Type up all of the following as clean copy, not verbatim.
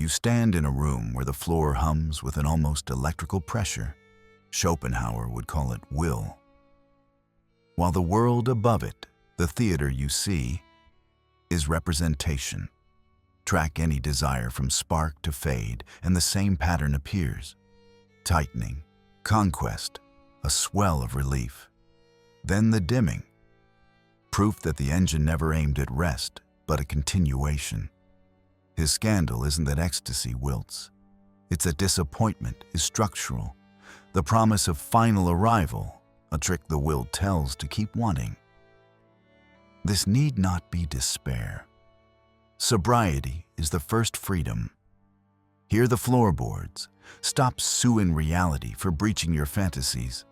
You stand in a room where the floor hums with an almost electrical pressure. Schopenhauer would call it will. While the world above it, the theater you see, is representation. Track any desire from spark to fade, and the same pattern appears. Tightening, conquest, a swell of relief. Then the dimming. Proof that the engine never aimed at rest, but a continuation. His scandal isn't that ecstasy wilts. It's that disappointment is structural. The promise of final arrival, a trick the will tells to keep wanting. This need not be despair. Sobriety is the first freedom. Hear the floorboards. Stop suing reality for breaching your fantasies.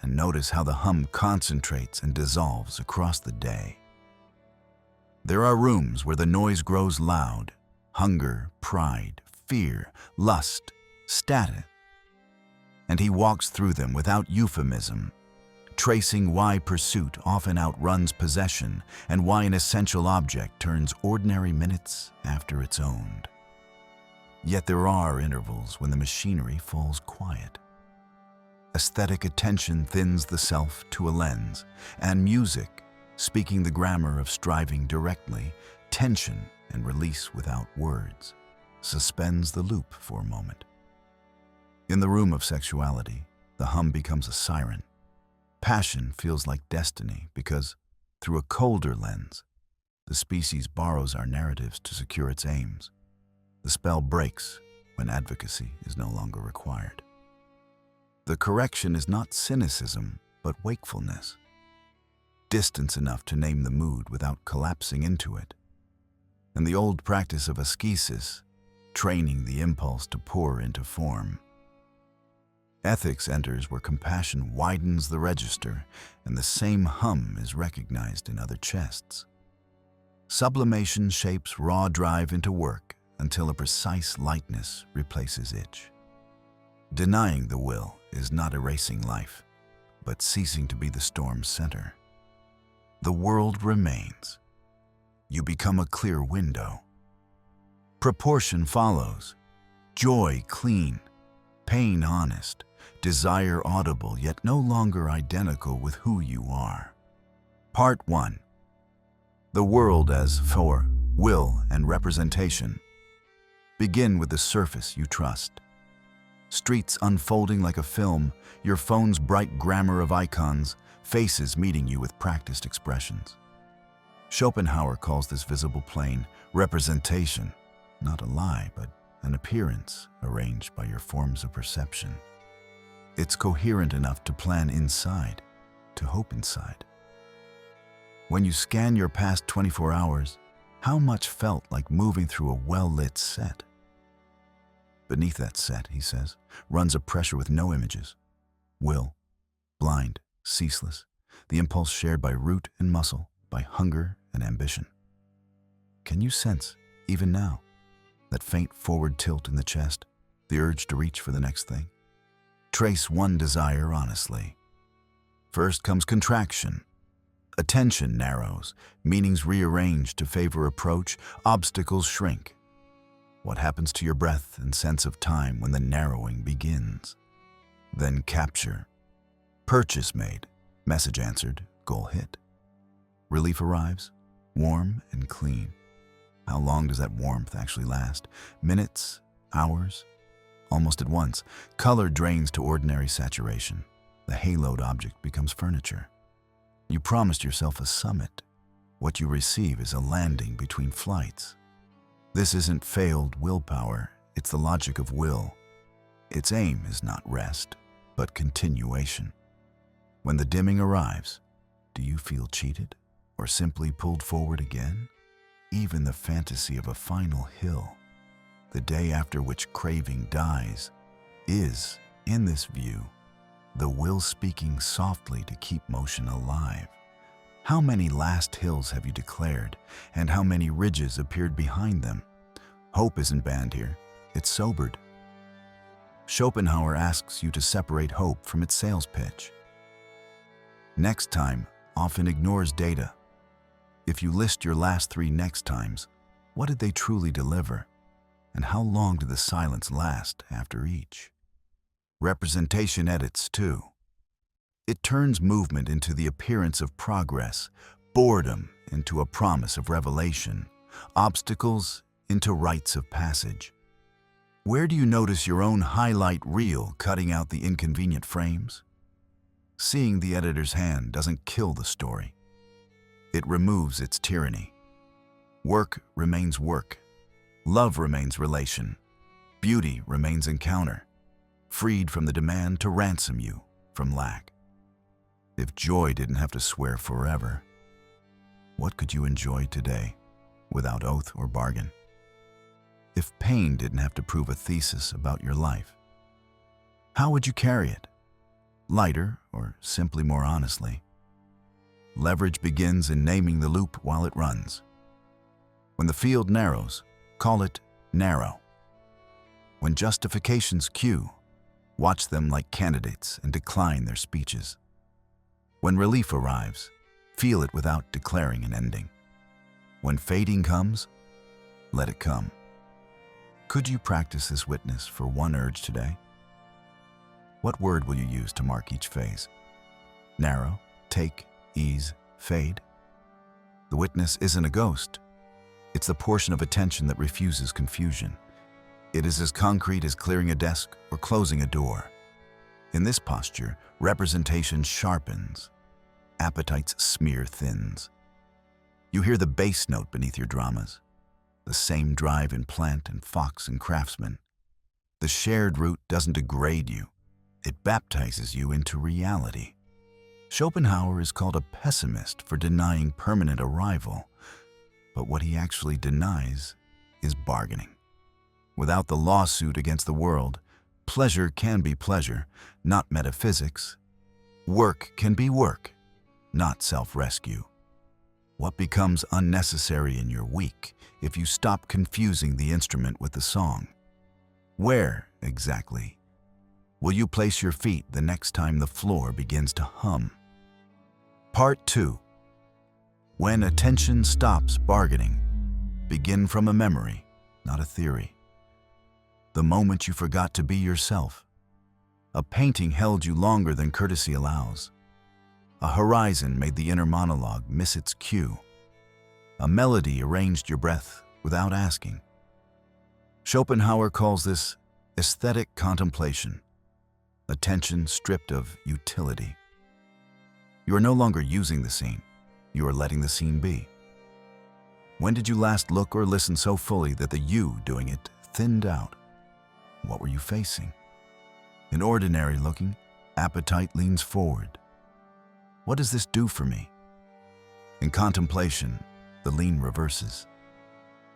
And notice how the hum concentrates and dissolves across the day. There are rooms where the noise grows loud. Hunger, pride, fear, lust, status. And he walks through them without euphemism, tracing why pursuit often outruns possession and why an essential object turns ordinary minutes after it's owned. Yet there are intervals when the machinery falls quiet. Aesthetic attention thins the self to a lens, and music, speaking the grammar of striving directly, tension and release without words, suspends the loop for a moment. In the room of sexuality, the hum becomes a siren. Passion feels like destiny because, through a colder lens, the species borrows our narratives to secure its aims. The spell breaks when advocacy is no longer required. The correction is not cynicism, but wakefulness. Distance enough to name the mood without collapsing into it. And the old practice of ascesis, training the impulse to pour into form. Ethics enters where compassion widens the register and the same hum is recognized in other chests. Sublimation shapes raw drive into work until a precise lightness replaces itch. Denying the will is not erasing life, but ceasing to be the storm's center. The world remains. You become a clear window. Proportion follows. Joy clean, pain honest, desire audible yet no longer identical with who you are. Part 1. The world as for will and representation. Begin with the surface you trust. Streets unfolding like a film, your phone's bright grammar of icons, faces meeting you with practiced expressions. Schopenhauer calls this visible plane representation, not a lie, but an appearance arranged by your forms of perception. It's coherent enough to plan inside, to hope inside. When you scan your past 24 hours, how much felt like moving through a well-lit set? Beneath that set, he says, runs a pressure with no images. Will, blind, ceaseless, the impulse shared by root and muscle, by hunger and ambition. Can you sense, even now, that faint forward tilt in the chest, the urge to reach for the next thing? Trace one desire honestly. First comes contraction. Attention narrows, meanings rearrange to favor approach, obstacles shrink. What happens to your breath and sense of time when the narrowing begins? Then capture. Purchase made, message answered, goal hit. Relief arrives, warm and clean. How long does that warmth actually last? Minutes? Hours? Almost at once, color drains to ordinary saturation. The haloed object becomes furniture. You promised yourself a summit. What you receive is a landing between flights. This isn't failed willpower, it's the logic of will. Its aim is not rest, but continuation. When the dimming arrives, do you feel cheated or simply pulled forward again? Even the fantasy of a final hill, the day after which craving dies, is, in this view, the will speaking softly to keep motion alive. How many last hills have you declared, and how many ridges appeared behind them? Hope isn't banned here, it's sobered. Schopenhauer asks you to separate hope from its sales pitch. Next time often ignores data. If you list your last 3 next times, what did they truly deliver? And how long did the silence last after each? Representation edits too. It turns movement into the appearance of progress, boredom into a promise of revelation, obstacles into rites of passage. Where do you notice your own highlight reel cutting out the inconvenient frames? Seeing the editor's hand doesn't kill the story. It removes its tyranny. Work remains work. Love remains relation. Beauty remains encounter, freed from the demand to ransom you from lack. If joy didn't have to swear forever, what could you enjoy today without oath or bargain? If pain didn't have to prove a thesis about your life, how would you carry it? Lighter or simply more honestly? Leverage begins in naming the loop while it runs. When the field narrows, call it narrow. When justifications queue, watch them like candidates and decline their speeches. When relief arrives, feel it without declaring an ending. When fading comes, let it come. Could you practice this witness for one urge today? What word will you use to mark each phase? Narrow, take, ease, fade? The witness isn't a ghost. It's the portion of attention that refuses confusion. It is as concrete as clearing a desk or closing a door. In this posture, representation sharpens. Appetite's smear thins. You hear the bass note beneath your dramas, the same drive in Plant and Fox and Craftsman. The shared root doesn't degrade you. It baptizes you into reality. Schopenhauer is called a pessimist for denying permanent arrival, but what he actually denies is bargaining. Without the lawsuit against the world, pleasure can be pleasure, not metaphysics. Work can be work, not self-rescue. What becomes unnecessary in your week if you stop confusing the instrument with the song? Where, exactly, will you place your feet the next time the floor begins to hum? Part 2. When attention stops bargaining, begin from a memory, not a theory. The moment you forgot to be yourself. A painting held you longer than courtesy allows. A horizon made the inner monologue miss its cue. A melody arranged your breath without asking. Schopenhauer calls this aesthetic contemplation, attention stripped of utility. You are no longer using the scene, you are letting the scene be. When did you last look or listen so fully that the you doing it thinned out? What were you facing? In ordinary looking, appetite leans forward. What does this do for me? In contemplation, the lean reverses.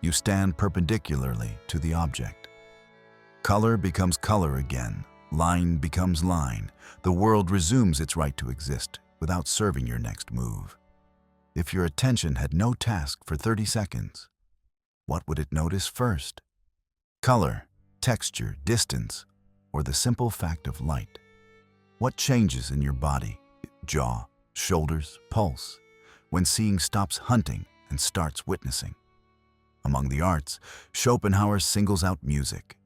You stand perpendicularly to the object. Color becomes color again. Line becomes line. The world resumes its right to exist without serving your next move. If your attention had no task for 30 seconds, what would it notice first? Color, texture, distance, or the simple fact of light? What changes in your body, jaw, shoulders, pulse, when seeing stops hunting and starts witnessing? Among the arts, Schopenhauer singles out music.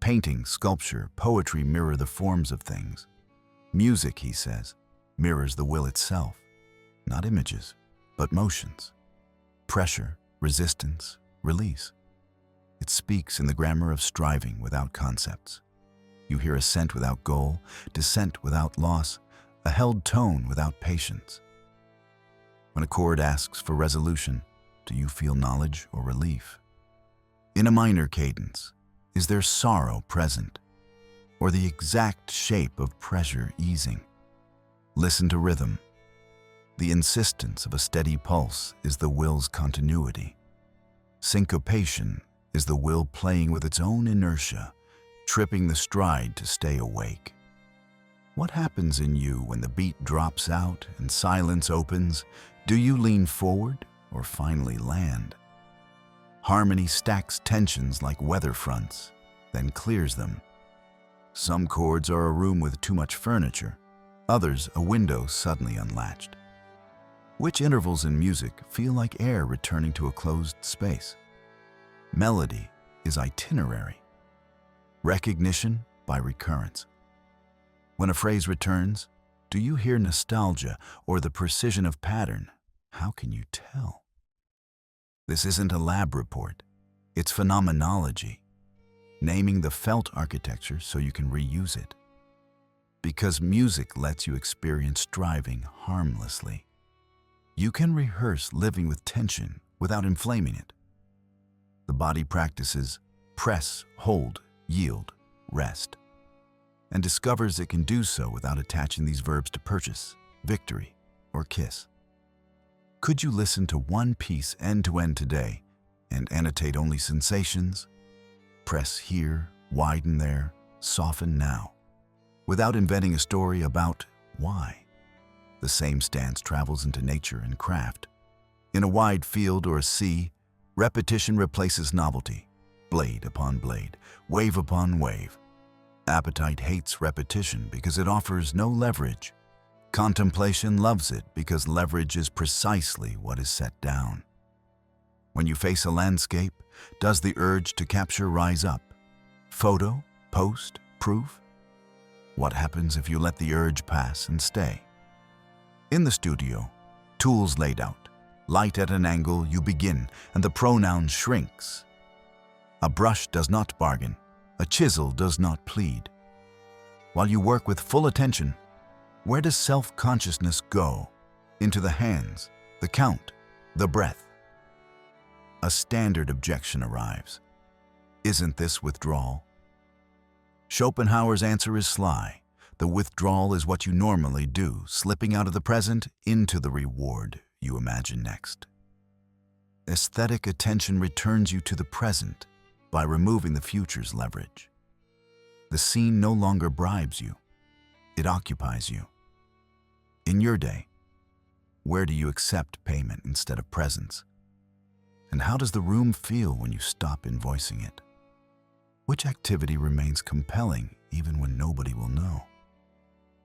Painting, sculpture, poetry mirror the forms of things. Music, he says, mirrors the will itself, not images, but motions. Pressure, resistance, release. It speaks in the grammar of striving without concepts. You hear ascent without goal, descent without loss, a held tone without patience. When a chord asks for resolution, do you feel knowledge or relief? In a minor cadence, is there sorrow present, or the exact shape of pressure easing? Listen to rhythm. The insistence of a steady pulse is the will's continuity. Syncopation is the will playing with its own inertia, tripping the stride to stay awake. What happens in you when the beat drops out and silence opens? Do you lean forward or finally land? Harmony stacks tensions like weather fronts, then clears them. Some chords are a room with too much furniture, others a window suddenly unlatched. Which intervals in music feel like air returning to a closed space? Melody is itinerary. Recognition by recurrence. When a phrase returns, do you hear nostalgia or the precision of pattern? How can you tell? This isn't a lab report. It's phenomenology. Naming the felt architecture so you can reuse it. Because music lets you experience striving harmlessly. You can rehearse living with tension without inflaming it. The body practices press, hold, yield, rest, and discovers it can do so without attaching these verbs to purchase, victory, or kiss. Could you listen to one piece end to end today and annotate only sensations? Press here, widen there, soften now, without inventing a story about why. The same stance travels into nature and craft. In a wide field or a sea, repetition replaces novelty, blade upon blade, wave upon wave. Appetite hates repetition because it offers no leverage. Contemplation loves it because leverage is precisely what is set down. When you face a landscape, does the urge to capture rise up? Photo, post, proof? What happens if you let the urge pass and stay? In the studio, tools laid out, light at an angle, you begin, and the pronoun shrinks. A brush does not bargain, a chisel does not plead. While you work with full attention, where does self-consciousness go? Into the hands, the count, the breath. A standard objection arrives. Isn't this withdrawal? Schopenhauer's answer is sly. The withdrawal is what you normally do, slipping out of the present into the reward you imagine next. Aesthetic attention returns you to the present by removing the future's leverage. The scene no longer bribes you. It occupies you. In your day, where do you accept payment instead of presence? And how does the room feel when you stop invoicing it? Which activity remains compelling even when nobody will know?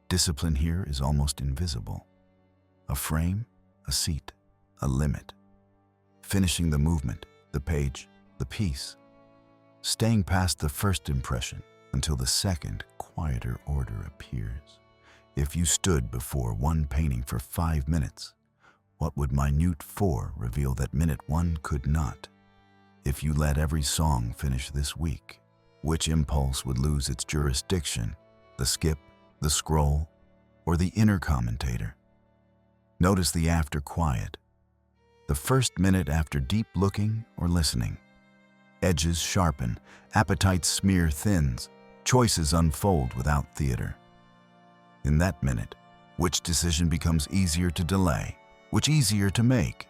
Discipline here is almost invisible. A frame, a seat, a limit. Finishing the movement, the page, the piece. Staying past the first impression until the second, quieter order appears. If you stood before one painting for 5 minutes, what would minute 4 reveal that minute 1 could not? If you let every song finish this week, which impulse would lose its jurisdiction? The skip, the scroll, or the inner commentator? Notice the after quiet. The first minute after deep looking or listening. Edges sharpen, appetite's smear thins, choices unfold without theater. In that minute, which decision becomes easier to delay? Which easier to make?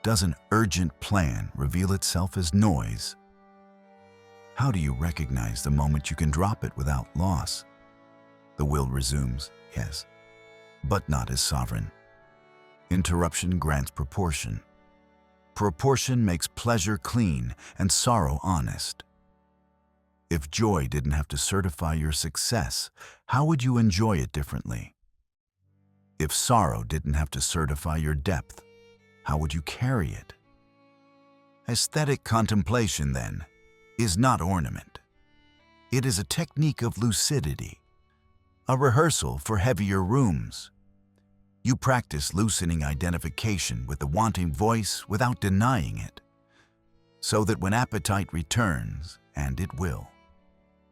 Does an urgent plan reveal itself as noise? How do you recognize the moment you can drop it without loss? The will resumes, yes, but not as sovereign. Interruption grants proportion. Proportion makes pleasure clean and sorrow honest. If joy didn't have to certify your success, how would you enjoy it differently? If sorrow didn't have to certify your depth, how would you carry it? Aesthetic contemplation, then, is not ornament. It is a technique of lucidity, a rehearsal for heavier rooms. You practice loosening identification with the wanting voice without denying it, so that when appetite returns, and it will,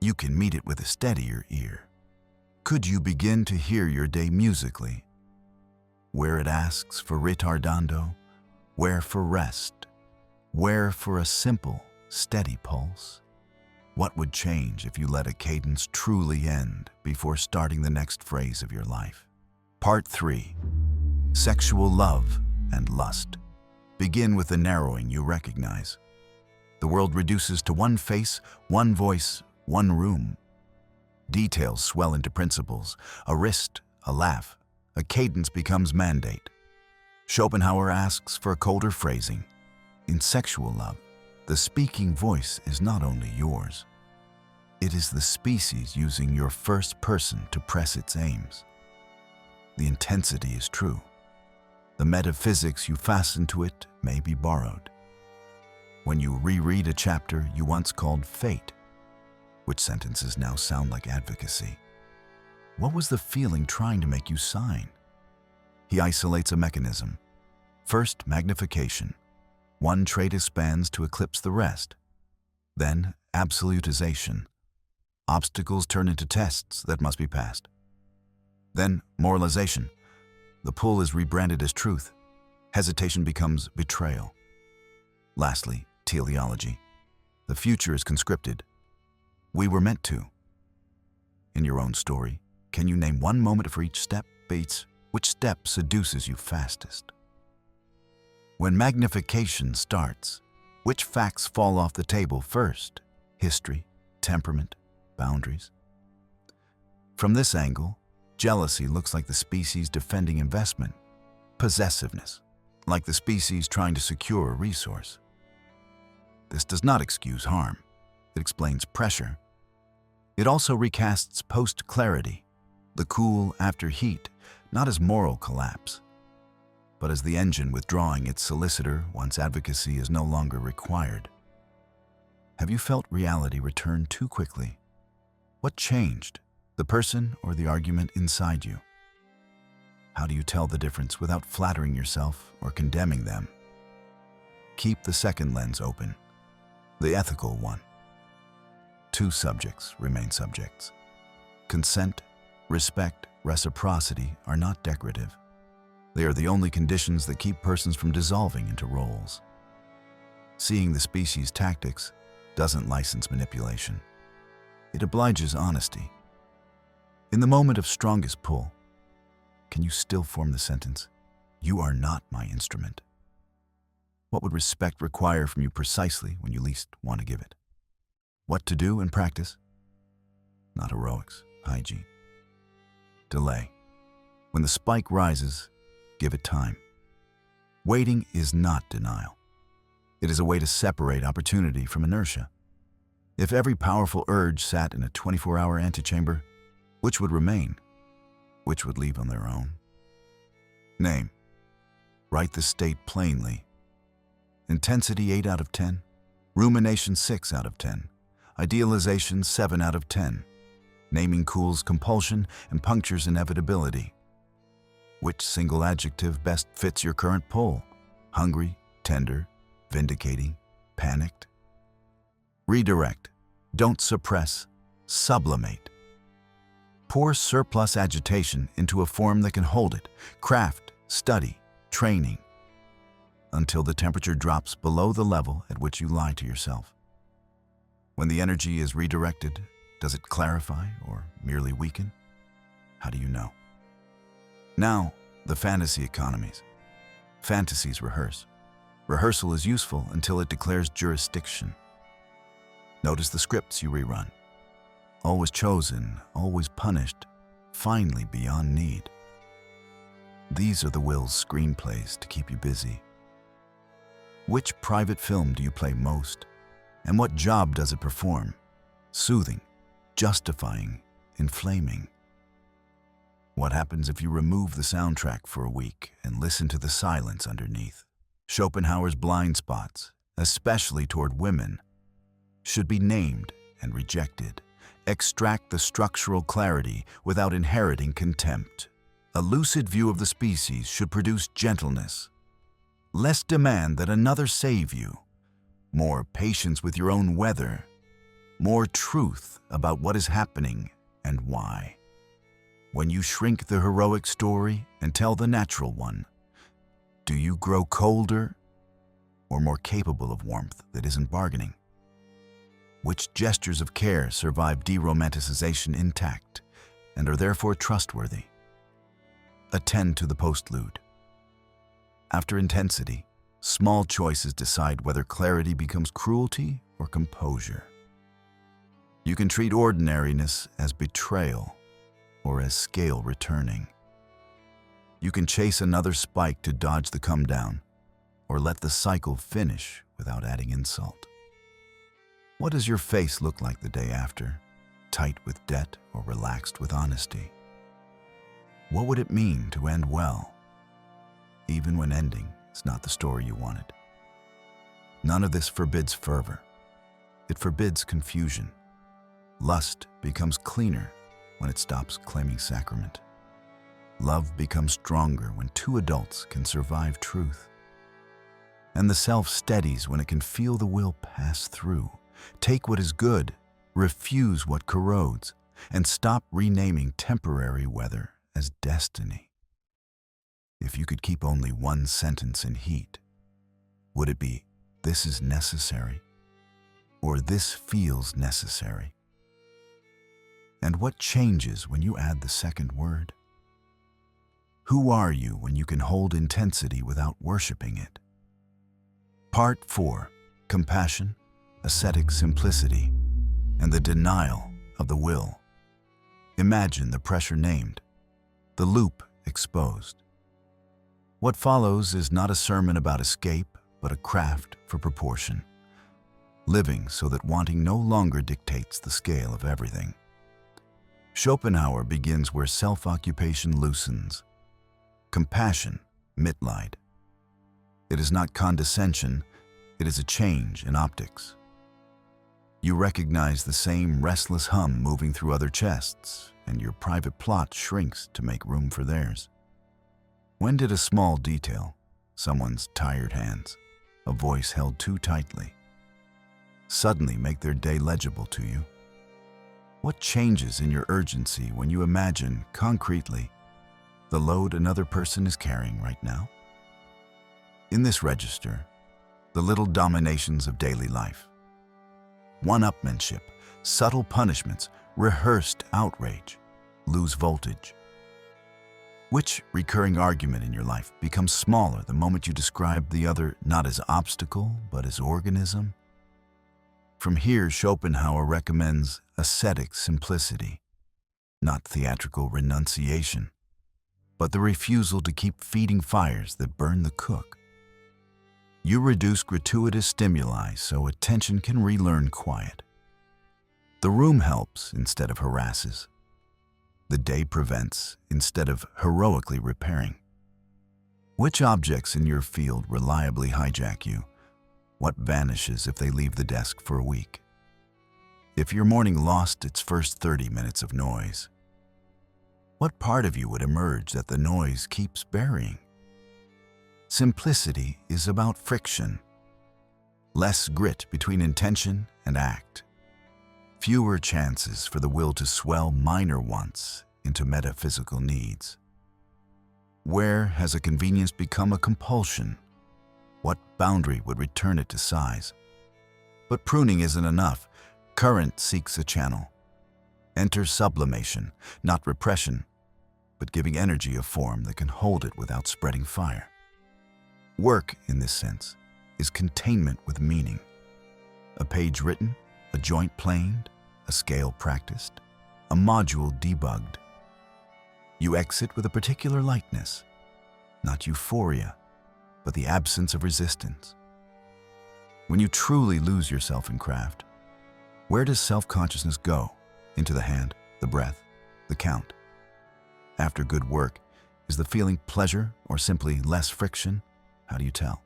you can meet it with a steadier ear. Could you begin to hear your day musically? Where it asks for ritardando, where for rest, where for a simple, steady pulse? What would change if you let a cadence truly end before starting the next phrase of your life? Part 3. Sexual love and lust. Begin with the narrowing you recognize. The world reduces to one face, one voice, one room. Details swell into principles. A wrist, a laugh, a cadence becomes mandate. Schopenhauer asks for colder phrasing. In sexual love, the speaking voice is not only yours. It is the species using your first person to press its aims. The intensity is true. The metaphysics you fasten to it may be borrowed. When you reread a chapter you once called fate, which sentences now sound like advocacy? What was the feeling trying to make you sign? He isolates a mechanism. First, magnification. One trait expands to eclipse the rest. Then, absolutization. Obstacles turn into tests that must be passed. Then, moralization. The pull is rebranded as truth. Hesitation becomes betrayal. Lastly, teleology. The future is conscripted. We were meant to. In your own story, can you name one moment for each step, Bates? Which step seduces you fastest? When magnification starts, which facts fall off the table first? History, temperament, boundaries? From this angle, jealousy looks like the species defending investment. Possessiveness, like the species trying to secure a resource. This does not excuse harm. It explains pressure. It also recasts post-clarity, the cool after heat, not as moral collapse, but as the engine withdrawing its solicitor once advocacy is no longer required. Have you felt reality return too quickly? What changed, the person or the argument inside you? How do you tell the difference without flattering yourself or condemning them? Keep the second lens open, the ethical one. Two subjects remain subjects. Consent, respect, reciprocity are not decorative. They are the only conditions that keep persons from dissolving into roles. Seeing the species' tactics doesn't license manipulation. It obliges honesty. In the moment of strongest pull, can you still form the sentence, "You are not my instrument"? What would respect require from you precisely when you least want to give it? What to do in practice? Not heroics, hygiene. Delay. When the spike rises, give it time. Waiting is not denial. It is a way to separate opportunity from inertia. If every powerful urge sat in a 24-hour antechamber, which would remain? Which would leave on their own? Name. Write the state plainly. Intensity 8 out of 10. Rumination 6 out of 10. Idealization 7 out of 10. Naming cools compulsion and punctures inevitability. Which single adjective best fits your current pull? Hungry, tender, vindicating, panicked? Redirect. Don't suppress. Sublimate. Pour surplus agitation into a form that can hold it. Craft, study, training, until the temperature drops below the level at which you lie to yourself. When the energy is redirected, does it clarify or merely weaken? How do you know? Now, the fantasy economies. Fantasies rehearse. Rehearsal is useful until it declares jurisdiction. Notice the scripts you rerun. Always chosen, always punished, finally beyond need. These are the will's screenplays to keep you busy. Which private film do you play most? And what job does it perform? Soothing, justifying, inflaming. What happens if you remove the soundtrack for a week and listen to the silence underneath? Schopenhauer's blind spots, especially toward women, should be named and rejected. Extract the structural clarity without inheriting contempt. A lucid view of the species should produce gentleness. Less demand that another save you. More patience with your own weather. More truth about what is happening and why. When you shrink the heroic story and tell the natural one, do you grow colder or more capable of warmth that isn't bargaining? Which gestures of care survive deromanticization intact and are therefore trustworthy? Attend to the postlude. After intensity, small choices decide whether clarity becomes cruelty or composure. You can treat ordinariness as betrayal or as scale returning. You can chase another spike to dodge the come down, or let the cycle finish without adding insult. What does your face look like the day after? Tight with debt or relaxed with honesty? What would it mean to end well, even when ending is not the story you wanted? None of this forbids fervor. It forbids confusion. Lust becomes cleaner when it stops claiming sacrament. Love becomes stronger when two adults can survive truth. And the self steadies when it can feel the will pass through. Take what is good, refuse what corrodes, and stop renaming temporary weather as destiny. If you could keep only one sentence in heat, would it be, "This is necessary," or "This feels necessary"? And what changes when you add the second word? Who are you when you can hold intensity without worshiping it? Part 4. Compassion, ascetic simplicity, and the denial of the will. Imagine the pressure named, the loop exposed. What follows is not a sermon about escape, but a craft for proportion. Living so that wanting no longer dictates the scale of everything. Schopenhauer begins where self-occupation loosens. Compassion, mitleid. It is not condescension, it is a change in optics. You recognize the same restless hum moving through other chests, and your private plot shrinks to make room for theirs. When did a small detail, someone's tired hands, a voice held too tightly, suddenly make their day legible to you? What changes in your urgency when you imagine, concretely, the load another person is carrying right now? In this register, the little dominations of daily life, one-upmanship, subtle punishments, rehearsed outrage, lose voltage. Which recurring argument in your life becomes smaller the moment you describe the other not as obstacle, but as organism? From here, Schopenhauer recommends ascetic simplicity, not theatrical renunciation, but the refusal to keep feeding fires that burn the cook. You reduce gratuitous stimuli so attention can relearn quiet. The room helps instead of harasses. The day prevents instead of heroically repairing. Which objects in your field reliably hijack you? What vanishes if they leave the desk for a week? If your morning lost its first 30 minutes of noise, what part of you would emerge that the noise keeps burying? Simplicity is about friction. Less grit between intention and act. Fewer chances for the will to swell minor wants into metaphysical needs. Where has a convenience become a compulsion? What boundary would return it to size? But pruning isn't enough. Current seeks a channel. Enter sublimation, not repression, but giving energy a form that can hold it without spreading fire. Work, in this sense, is containment with meaning. A page written, a joint planed, a scale practiced, a module debugged. You exit with a particular lightness, not euphoria, but the absence of resistance. When you truly lose yourself in craft, where does self-consciousness go? Into the hand, the breath, the count. After good work, is the feeling pleasure or simply less friction? How do you tell?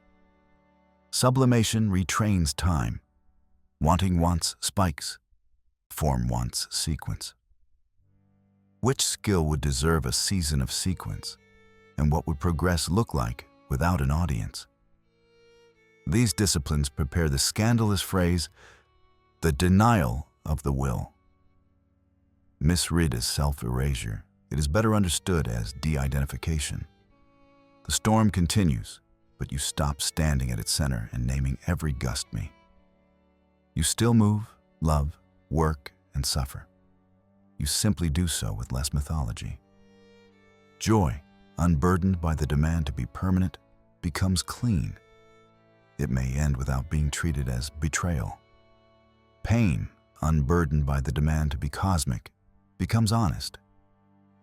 Sublimation retrains time. Wanting wants spikes. Form wants sequence. Which skill would deserve a season of sequence? And what would progress look like without an audience? These disciplines prepare the scandalous phrase, the denial of the will. Misread as self-erasure, it is better understood as de-identification. The storm continues, but you stop standing at its center and naming every gust me. You still move, love, work, and suffer. You simply do so with less mythology. Joy, unburdened by the demand to be permanent, becomes clean. It may end without being treated as betrayal. Pain, unburdened by the demand to be cosmic, becomes honest.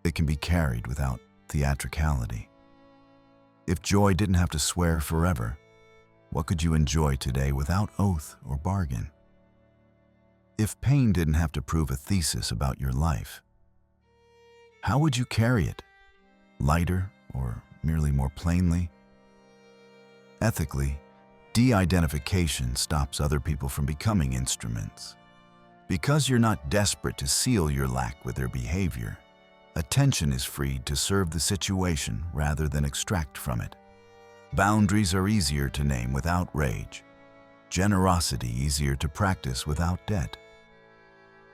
It can be carried without theatricality. If joy didn't have to swear forever, what could you enjoy today without oath or bargain? If pain didn't have to prove a thesis about your life, how would you carry it? Lighter or merely more plainly? Ethically, De-identification stops other people from becoming instruments. Because you're not desperate to seal your lack with their behavior, attention is freed to serve the situation rather than extract from it. Boundaries are easier to name without rage. Generosity easier to practice without debt.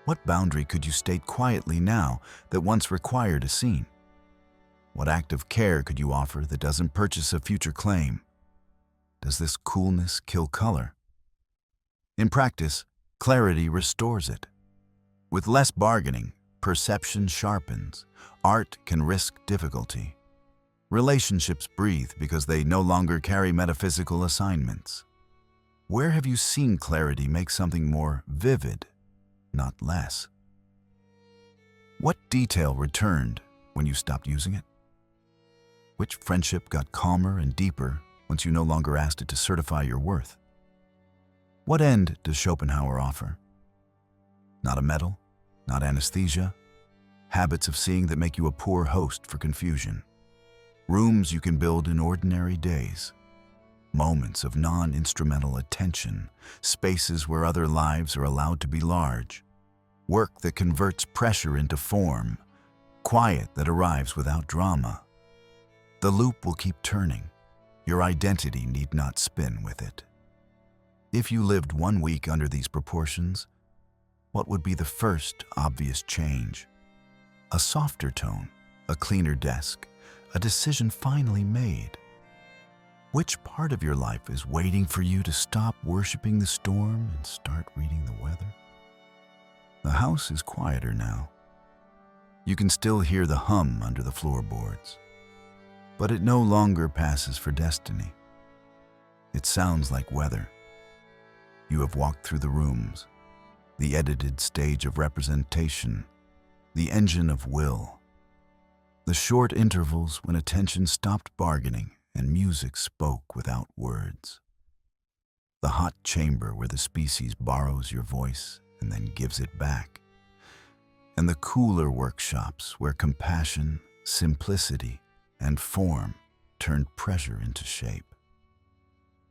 What boundary could you state quietly now that once required a scene? What act of care could you offer that doesn't purchase a future claim? Does this coolness kill color? In practice, clarity restores it. With less bargaining, perception sharpens. Art can risk difficulty. Relationships breathe because they no longer carry metaphysical assignments. Where have you seen clarity make something more vivid, not less? What detail returned when you stopped using it? Which friendship got calmer and deeper once you no longer asked it to certify your worth? What end does Schopenhauer offer? Not a medal, not anesthesia, habits of seeing that make you a poor host for confusion. Rooms you can build in ordinary days. Moments of non-instrumental attention, spaces where other lives are allowed to be large. Work that converts pressure into form, quiet that arrives without drama. The loop will keep turning. Your identity need not spin with it. If you lived 1 week under these proportions, what would be the first obvious change? A softer tone, a cleaner desk, a decision finally made. Which part of your life is waiting for you to stop worshiping the storm and start reading the weather? The house is quieter now. You can still hear the hum under the floorboards, but it no longer passes for destiny. It sounds like weather. You have walked through the rooms, the edited stage of representation, the engine of will, the short intervals when attention stopped bargaining and music spoke without words, the hot chamber where the species borrows your voice and then gives it back, and the cooler workshops where compassion, simplicity, and form turned pressure into shape.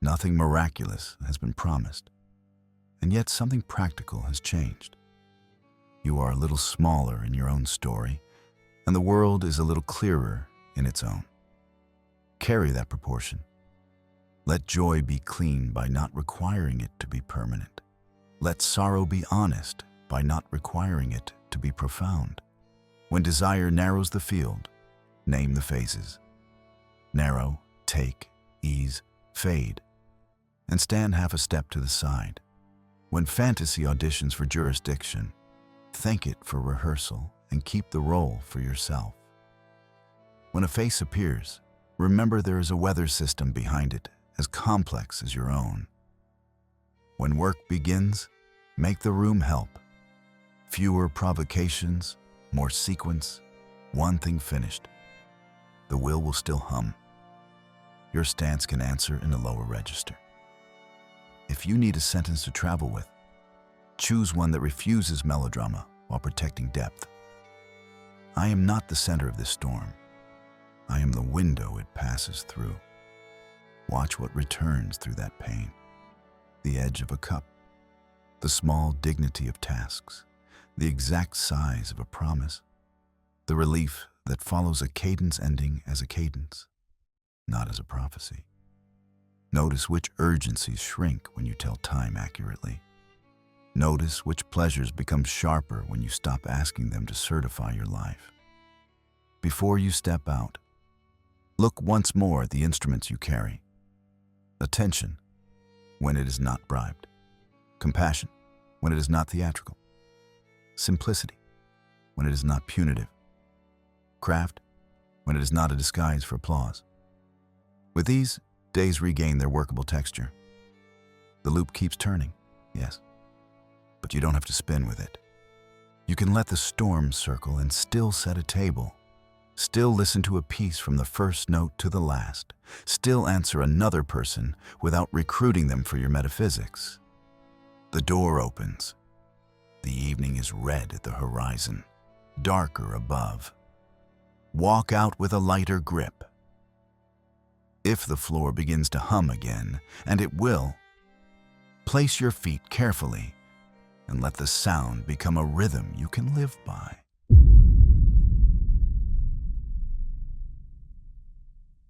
Nothing miraculous has been promised, and yet something practical has changed. You are a little smaller in your own story, and the world is a little clearer in its own. Carry that proportion. Let joy be clean by not requiring it to be permanent. Let sorrow be honest by not requiring it to be profound. When desire narrows the field, name the phases. Narrow, take, ease, fade, and stand half a step to the side. When fantasy auditions for jurisdiction, thank it for rehearsal and keep the role for yourself. When a face appears, remember there is a weather system behind it as complex as your own. When work begins, make the room help. Fewer provocations, more sequence, one thing finished. The will still hum. Your stance can answer in a lower register. If you need a sentence to travel with, choose one that refuses melodrama while protecting depth. I am not the center of this storm. I am the window it passes through. Watch what returns through that pain. The edge of a cup, the small dignity of tasks, the exact size of a promise, the relief that follows a cadence ending as a cadence, not as a prophecy. Notice which urgencies shrink when you tell time accurately. Notice which pleasures become sharper when you stop asking them to certify your life. Before you step out, look once more at the instruments you carry. Attention, when it is not bribed. Compassion, when it is not theatrical. Simplicity, when it is not punitive. Craft, when it is not a disguise for applause. With these, days regain their workable texture. The loop keeps turning, yes, but you don't have to spin with it. You can let the storm circle and still set a table. Still listen to a piece from the first note to the last. Still answer another person without recruiting them for your metaphysics. The door opens. The evening is red at the horizon, darker above. Walk out with a lighter grip. If the floor begins to hum again, and it will, place your feet carefully and let the sound become a rhythm you can live by.